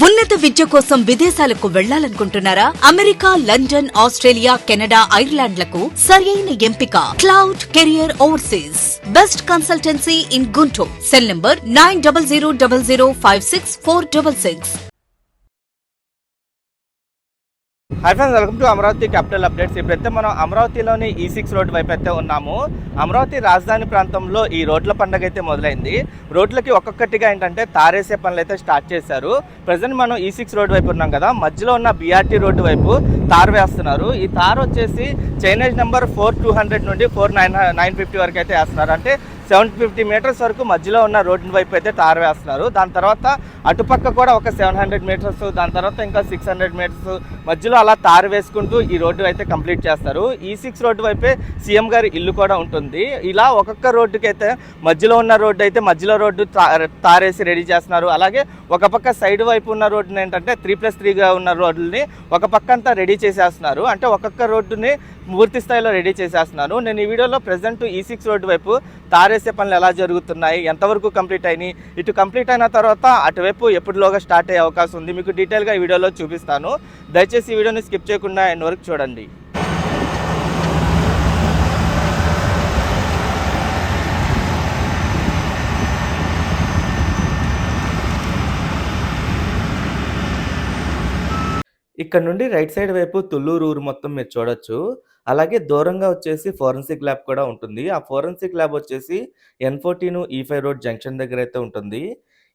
ఉన్నత విద్య కోసం విదేశాలకు వెళ్లాలనుకుంటున్నారా? అమెరికా, లండన్, ఆస్ట్రేలియా, కెనడా, ఐర్లాండ్లకు సరైన ఎంపిక cloud career overseas. Best consultancy in Guntur. Cell number 9000056466. Hi friends, welcome to Amaravati capital updates. ఇప్పుడైతే మనం అమరావతిలోని E6 రోడ్డు వైపు అయితే ఉన్నాము. అమరావతి రాజధాని ప్రాంతంలో ఈ రోడ్ల పండుగ అయితే మొదలైంది. రోడ్లకి ఒక్కొక్కటిగా ఏంటంటే తారేసే పనులు అయితే స్టార్ట్ చేశారు. ప్రజెంట్ మనం E6 రోడ్డు వైపు ఉన్నాం కదా, మధ్యలో ఉన్న BRT రోడ్డు వైపు తారు వేస్తున్నారు. ఈ తారు వచ్చేసి చైనేజ్ నెంబర్ 4200 నుండి 4950 వరకు అయితే వేస్తున్నారు. అంటే 750 మీటర్స్ వరకు మధ్యలో ఉన్న రోడ్డు వైపు అయితే తారు వేస్తున్నారు. దాని తర్వాత అటుపక్క కూడా ఒక 700 మీటర్స్, దాని తర్వాత ఇంకా 600 మీటర్స్ మధ్యలో అలా తారు వేసుకుంటూ ఈ రోడ్డు అయితే కంప్లీట్ చేస్తారు. E6 రోడ్డు వైపే సీఎం గారి ఇల్లు కూడా ఉంటుంది. ఇలా ఒక్కొక్క రోడ్డుకి అయితే మధ్యలో ఉన్న రోడ్డు అయితే మధ్యలో రోడ్డు తారేసి రెడీ చేస్తున్నారు. అలాగే ఒక పక్క సైడ్ వైపు ఉన్న రోడ్డుని ఏంటంటే 3+3గా ఉన్న రోడ్లని ఒక పక్క అంతా రెడీ చేసేస్తున్నారు. అంటే ఒక్కొక్క రోడ్డుని పూర్తి స్థాయిలో రెడీ చేసేస్తున్నారు. నేను ఈ వీడియోలో ప్రజెంట్ E6 రోడ్డు వైపు తారేసే పనులు ఎలా జరుగుతున్నాయి, ఎంతవరకు కంప్లీట్ అయినాయి, ఇటు కంప్లీట్ అయిన తర్వాత అటువైపు ఎప్పటిలోగా స్టార్ట్ అయ్యే అవకాశం ఉంది, మీకు డీటెయిల్గా ఈ వీడియోలో చూపిస్తాను. దయచేసి ఈ వీడియోని స్కిప్ చేయకుండా ఎండ్ వరకు చూడండి. ఇక్కడ నుండి రైట్ సైడ్ వైపు తుళ్ళూరు ఊరు మొత్తం మీరు చూడొచ్చు. అలాగే దూరంగా వచ్చేసి ఫోరెన్సిక్ ల్యాబ్ కూడా ఉంటుంది. ఆ ఫోరెన్సిక్ ల్యాబ్ వచ్చేసి N14 E5 రోడ్ జంక్షన్ దగ్గర అయితే ఉంటుంది.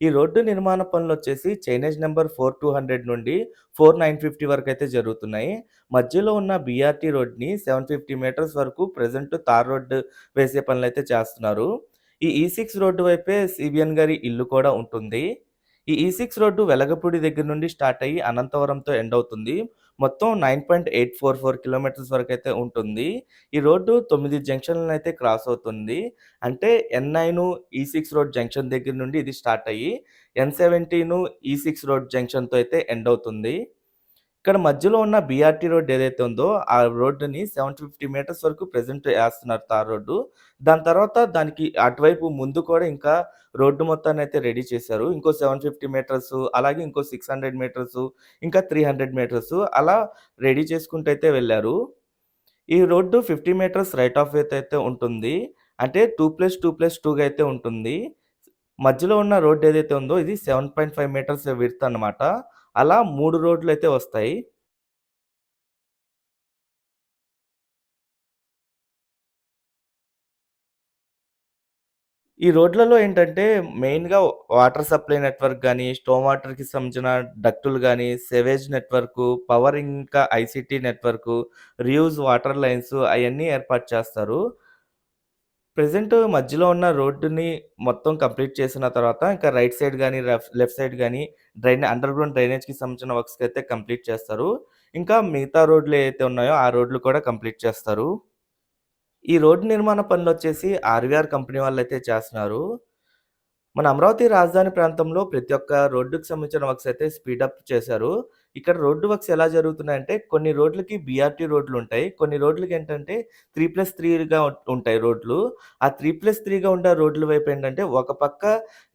ఈ రోడ్డు నిర్మాణ పనులు వచ్చేసి చైనేజ్ నెంబర్ 4200 నుండి 4950 వరకు అయితే జరుగుతున్నాయి. మధ్యలో ఉన్న BRT రోడ్ని 750 మీటర్స్ వరకు ప్రజెంట్ తార్ రోడ్డు వేసే పనులు అయితే చేస్తున్నారు. ఈ E6 రోడ్డు వైపే సిబిఎన్ గారి ఇల్లు కూడా ఉంటుంది. ఈ E6 రోడ్డు వెలగపూడి దగ్గర నుండి స్టార్ట్ అయ్యి అనంతవరంతో ఎండ్ అవుతుంది. మొత్తం 9.844 కిలోమీటర్స్ వరకు అయితే ఉంటుంది. ఈ రోడ్డు 9 జంక్షన్లను అయితే క్రాస్ అవుతుంది. అంటే N9 E6 రోడ్ జంక్షన్ దగ్గర నుండి ఇది స్టార్ట్ అయ్యి N17 E6 రోడ్ జంక్షన్తో అయితే ఎండ్ అవుతుంది. ఇక్కడ మధ్యలో ఉన్న BRT రోడ్ ఏదైతే ఉందో ఆ రోడ్డుని 750 మీటర్స్ వరకు ప్రెజెంట్ వేస్తున్నారు తార్ రోడ్డు. దాని తర్వాత దానికి అటువైపు ముందు కూడా ఇంకా రోడ్డు మొత్తాన్ని అయితే రెడీ చేశారు. ఇంకో 750 మీటర్స్, అలాగే ఇంకో 600 మీటర్స్, ఇంకా 300 మీటర్స్ అలా రెడీ చేసుకుంటూ అయితే వెళ్ళారు. ఈ road 50 meters right of way అయితే ఉంటుంది. అంటే 2+2+2గా అయితే ఉంటుంది. మధ్యలో ఉన్న రోడ్ ఏదైతే ఉందో ఇది 7.5 మీటర్స్ విడ్త్ అన్నమాట. అలా 3 రోడ్లు అయితే వస్తాయి. ఈ రోడ్లలో ఏంటంటే మెయిన్‌గా వాటర్ సప్లై నెట్వర్క్ గానీ, స్టోమ్ వాటర్‌కి సంబంధించిన డక్టులు గానీ, సెవేజ్ నెట్వర్కు, పవర్ ఇంకా ICT network, reuse water lines అయన్నీ ఏర్పాటు చేస్తారు. ప్రెజెంట్ మధ్యలో ఉన్న రోడ్డుని మొత్తం కంప్లీట్ చేసిన తర్వాత ఇంకా రైట్ సైడ్ గానీ, లెఫ్ట్ సైడ్ గానీ అండర్‌గ్రౌండ్ డ్రైనేజ్‌కి సంబంధించిన వర్క్స్ అయితే కంప్లీట్ చేస్తారు. ఇంకా మిగతా రోడ్లు ఏవైతే ఉన్నాయో ఆ రోడ్లు కూడా కంప్లీట్ చేస్తారు. ఈ రోడ్డు నిర్మాణ పనులొచ్చేసి ఆర్‌వీఆర్ కంపెనీ వాళ్ళైతే చేస్తున్నారు. మన అమరావతి రాజధాని ప్రాంతంలో ప్రతి ఒక్క రోడ్డుకి సంబంధించిన వర్క్స్ అయితే స్పీడప్ చేశారు. ఇక్కడ రోడ్డు వర్క్స్ ఎలా జరుగుతున్నాయంటే కొన్ని రోడ్లకి BRT రోడ్లుంటాయి. కొన్ని రోడ్లకేంటంటే 3+3గా ఉంటాయి రోడ్లు. ఆ 3+3గా ఉండే రోడ్ల వైపు ఏంటంటే ఒక పక్క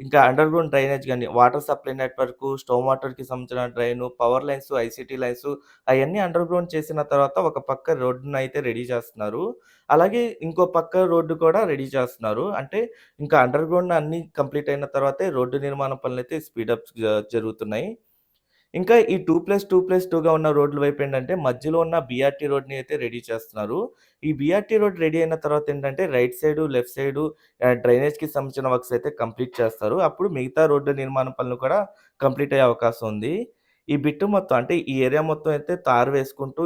ఇంకా అండర్‌గ్రౌండ్ డ్రైనేజ్ గాని, వాటర్ సప్లై నెట్వర్కు, స్టోమ్ వాటర్‌కి సంబంధించిన drain, power lines, ICT lines అయన్నీ అండర్‌గ్రౌండ్ చేసిన తర్వాత ఒక పక్క రోడ్డునైతే రెడీ చేస్తున్నారు. అలాగే ఇంకో పక్క రోడ్డు కూడా రెడీ చేస్తున్నారు. అంటే ఇంకా అండర్‌గ్రౌండ్ అన్నీ కంప్లీట్ అయిన తర్వాతే రోడ్డు నిర్మాణ పనులైతే స్పీడప్ జరుగుతున్నాయి. ఇంకా ఈ 2+2+2గా ఉన్న రోడ్ల వైపు ఏంటంటే మధ్యలో ఉన్న BRT రోడ్‌ని అయితే రెడీ చేస్తున్నారు. ఈ BRT రోడ్ రెడీ అయిన తర్వాత ఏంటంటే రైట్ సైడు, లెఫ్ట్ సైడు డ్రైనేజ్‌కి సంబంధించిన వర్క్స్ అయితే కంప్లీట్ చేస్తారు. అప్పుడు మిగతా రోడ్డు నిర్మాణ పనులు కూడా కంప్లీట్ అయ్యే అవకాశం ఉంది. ఈ బిట్ మొత్తం అంటే ఈ ఏరియా మొత్తం అయితే తారు వేసుకుంటూ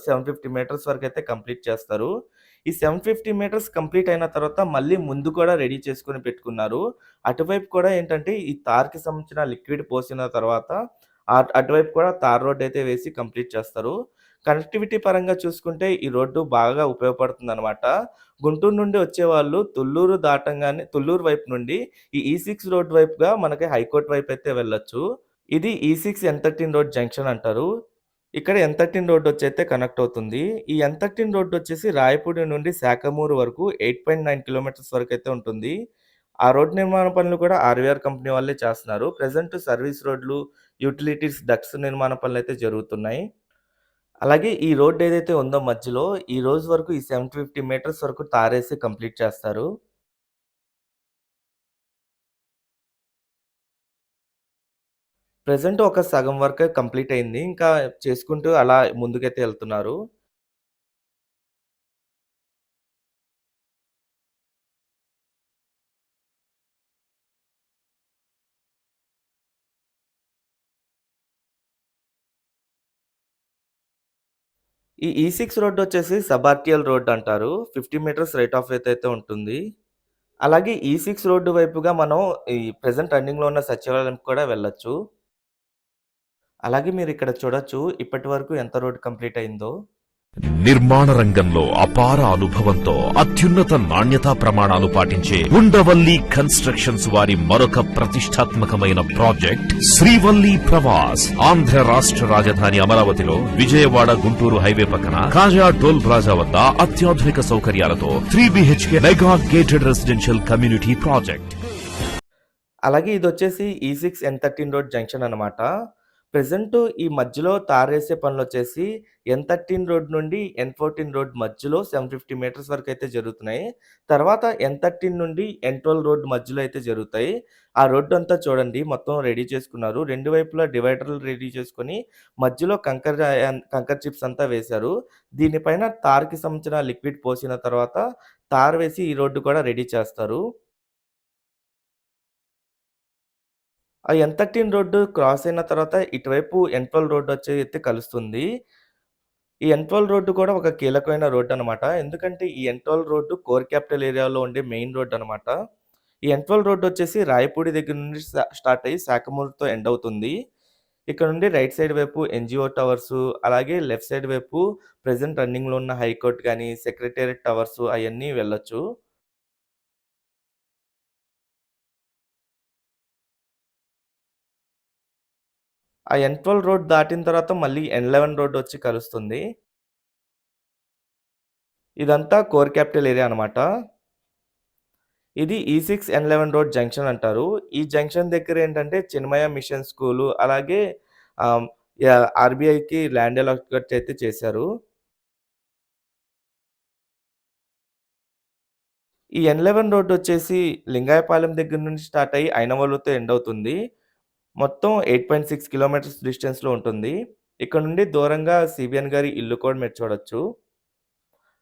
750 మీటర్స్ వరకైతే కంప్లీట్ చేస్తారు. ఈ 750 మీటర్స్ కంప్లీట్ అయిన తర్వాత మళ్ళీ ముందు కూడా రెడీ చేసుకొని పెట్టుకున్నారు. అటువైపు కూడా ఏంటంటే ఈ తార్‌కి సంబంధించిన లిక్విడ్ పోసిన తర్వాత అటువైపు కూడా తార్ రోడ్ అయితే వేసి కంప్లీట్ చేస్తారు. కనెక్టివిటీ పరంగా చూసుకుంటే ఈ రోడ్డు బాగా ఉపయోగపడుతుందనమాట. గుంటూరు నుండి వచ్చేవాళ్ళు తుళ్ళూరు దాటంగానే తుళ్ళూరు వైపు నుండి ఈ E6 రోడ్ వైపుగా మనకి హైకోర్ట్ వైపు అయితే వెళ్ళొచ్చు. ఇది E6 N13 రోడ్ జంక్షన్ అంటారు. ఇక్కడ N13 రోడ్ వచ్చైతే కనెక్ట్ అవుతుంది. ఈ N13 రోడ్ వచ్చేసి రాయపూడి నుండి శాఖమూరు వరకు 8.9 కిలోమీటర్స్ వరకైతే ఉంటుంది. ఆ రోడ్ నిర్మాణ పనులు కూడా ఆర్‌వీఆర్ కంపెనీ వాళ్ళే చేస్తున్నారు. ప్రెజెంట్ సర్వీస్ రోడ్లు, యుటిలిటీస్ డక్ట్స్ నిర్మాణ పనులైతే జరుగుతున్నాయి. అలాగే ఈ రోడ్ ఏదైతే ఉందో మధ్యలో, ఈ రోజు వరకు ఈ 750 మీటర్స్ వరకు తారేసి కంప్లీట్ చేస్తారు. ప్రెజెంట్ ఒక సగం వరకే కంప్లీట్ అయింది. ఇంకా చేసుకుంటూ అలా ముందుకైతే ఎళ్తున్నారు. ఈ E6 రోడ్డొచ్చేసి సబార్టియల్ రోడ్ అంటారు. 50 మీటర్స్ రైట్ ఆఫ్ వే అయితే ఉంటుంది. అలాగే E6 రోడ్డు వైపుగా మనం ఈ ప్రెజెంట్ రన్నింగ్‌లో ఉన్న సచివాలయంకి కూడా వెళ్ళొచ్చు. అలాగే మీరిక్కడ చూడొచ్చు ఇప్పటి వరకు ఎంత రోడ్ కంప్లీట్ అయిందో. నిర్మాణ రంగంలో అపార అనుభవంతో అత్యున్నత నాణ్యతా ప్రమాణాలు పాటించే ఉండవల్లి కన్స్ట్రక్షన్స్ వారి మరొక ప్రతిష్టాత్మకమైన ప్రాజెక్ట్ శ్రీవల్లి ప్రవాస్. ఆంధ్ర రాష్ట్ర రాజధాని అమరావతిలో విజయవాడ గుంటూరు హైవే పక్కన కాజా టోల్ ప్లాజా వద్ద అత్యాధునిక సౌకర్యాలతో 3 BHK mega gated residential community project. అలాగే ఇదొచ్చేసి E6 N13 రోడ్ జంక్షన్ అనమాట. ప్రెజెంట్ ఈ మధ్యలో తారేసే పనులొచ్చేసి N13 రోడ్ నుండి N14 రోడ్ మధ్యలో 750 మీటర్స్ వరకైతే జరుగుతున్నాయి. తర్వాత N13 నుండి N12 రోడ్ మధ్యలో అయితే జరుగుతాయి. ఆ రోడ్డంతా చూడండి మొత్తం రెడీ చేసుకున్నారు. 2 వైపులా డివైడర్‌లు రెడీ చేసుకొని మధ్యలో కంకర్ చిప్స్ అంతా వేశారు. దీనిపైన తార్‌కి సంబంధించిన లిక్విడ్ పోసిన తర్వాత తార్ వేసి ఈ రోడ్డు కూడా రెడీ చేస్తారు. ఆ N13 రోడ్డు క్రాస్ అయిన తర్వాత ఇటువైపు N12 రోడ్డొచ్చి అయితే కలుస్తుంది. ఈ N12 రోడ్డు కూడా ఒక కీలకమైన రోడ్డనమాట. ఎందుకంటే ఈ N12 రోడ్డు కోర్ క్యాపిటల్ ఏరియాలో ఉండే మెయిన్ రోడ్డనమాట. ఈ N12 రోడ్డొచ్చేసి రాయపూడి దగ్గర నుండి స్టార్ట్ అయ్యి శాఖమూరుతో ఎండ్ అవుతుంది. ఇక్కడ నుండి రైట్ సైడ్ వైపు ఎన్‌జీఓ టవర్సు, అలాగే లెఫ్ట్ సైడ్ వైపు ప్రెజెంట్ రన్నింగ్‌లో ఉన్న హైకోర్ట్ గాని, సెక్రటేరియట్ టవర్సు అయన్నీ వెళ్ళొచ్చు. ఆ N12 రోడ్ దాటిన తర్వాత మళ్ళీ N11 రోడ్డొచ్చి కలుస్తుంది. ఇదంతా కోర్ క్యాపిటల్ ఏరియా అనమాట. ఇది E6 N11 రోడ్ జంక్షన్ అంటారు. ఈ జంక్షన్ దగ్గర ఏంటంటే చిన్మయ మిషన్ స్కూలు, అలాగే ఆహ్, ఆర్‌బీఐకి ల్యాండ్ అలాట్‌మెంట్ అయితే చేశారు. ఈ N11 రోడ్డొచ్చేసి లింగాయపాలెం దగ్గర నుండి స్టార్ట్ అయ్యి ఐనవోలుతో ఎండ్ అవుతుంది. మొత్తం 8.6 కిలోమీటర్స్ డిస్టెన్స్‌లో ఉంటుంది. ఇక్కడ నుండి దూరంగా సీబీఎన్ గారి ఇల్లు కూడా మీరు చూడొచ్చు.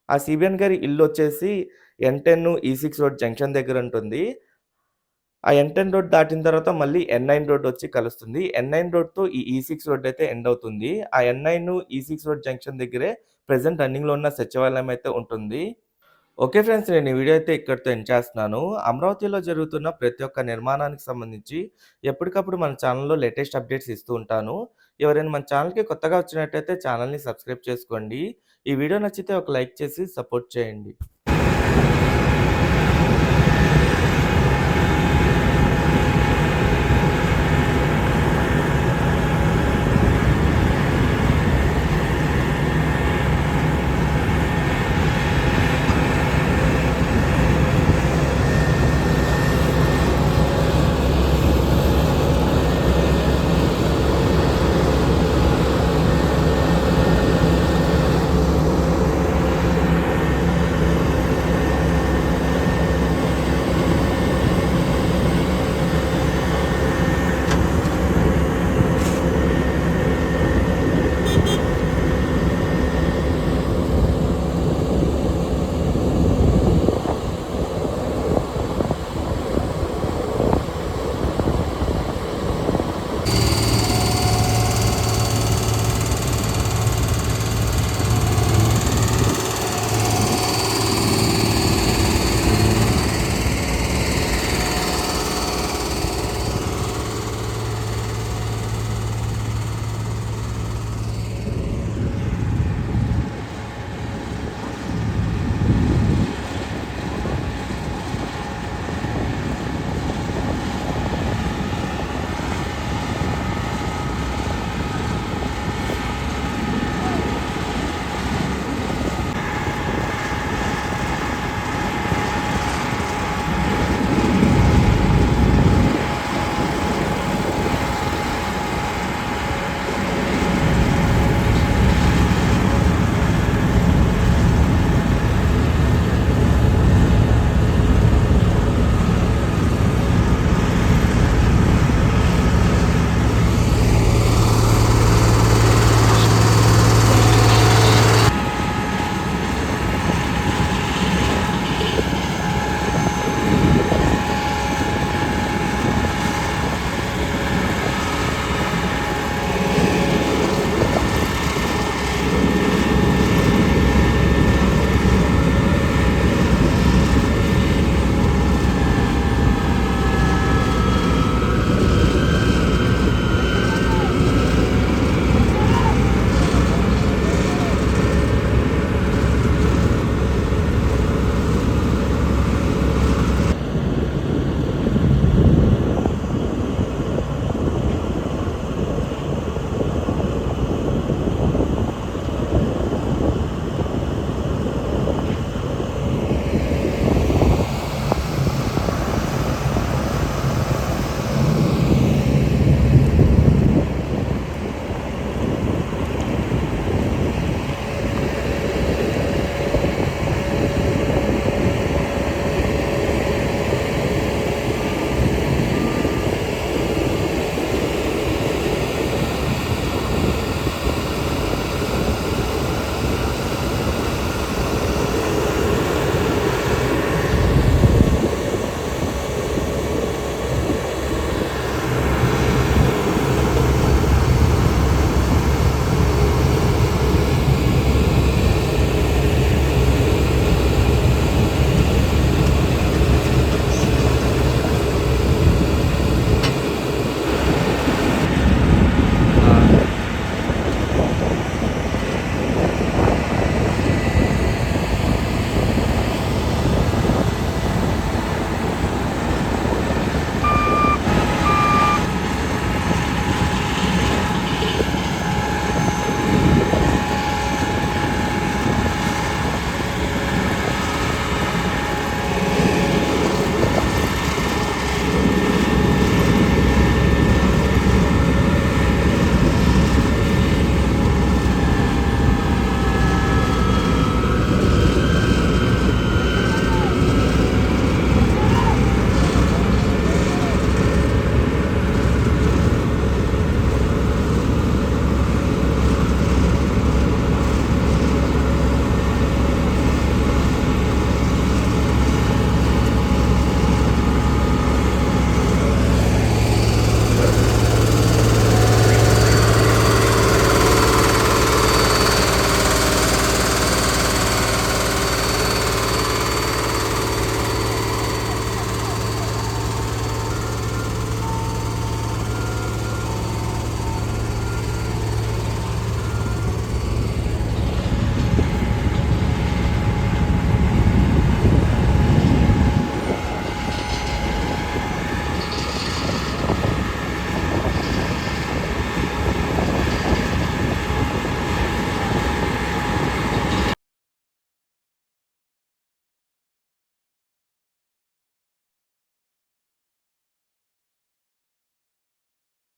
ఆ సీబీఎన్ గారి ఇల్లొచ్చేసి N10 E6 రోడ్ జంక్షన్ దగ్గరుంటుంది. ఆ N10 రోడ్ దాటిన తర్వాత మళ్ళీ N9 రోడ్డొచ్చి కలుస్తుంది. N9 రోడ్‌తో ఈ E6 రోడ్డయితే ఎండ్ అవుతుంది. ఆ N9, E6 రోడ్ జంక్షన్ దగ్గరే ప్రెజెంట్ రన్నింగ్‌లో ఉన్న సచివాలయం అయితే ఉంటుంది. Okay friends. నేను ఈ వీడియో అయితే ఇక్కడితో ఎండ్ చేస్తున్నాను. అమరావతిలో జరుగుతున్న ప్రతి ఒక్క నిర్మాణానికి సంబంధించి ఎప్పటికప్పుడు మన ఛానెల్‌లో లేటెస్ట్ అప్డేట్స్ ఇస్తూ ఉంటాను. ఎవరైనా మన ఛానెల్‌కి కొత్తగా వచ్చినట్టయితే ఛానెల్‌ని సబ్స్క్రైబ్ చేసుకోండి. ఈ వీడియో నచ్చితే ఒక లైక్ చేసి సపోర్ట్ చేయండి.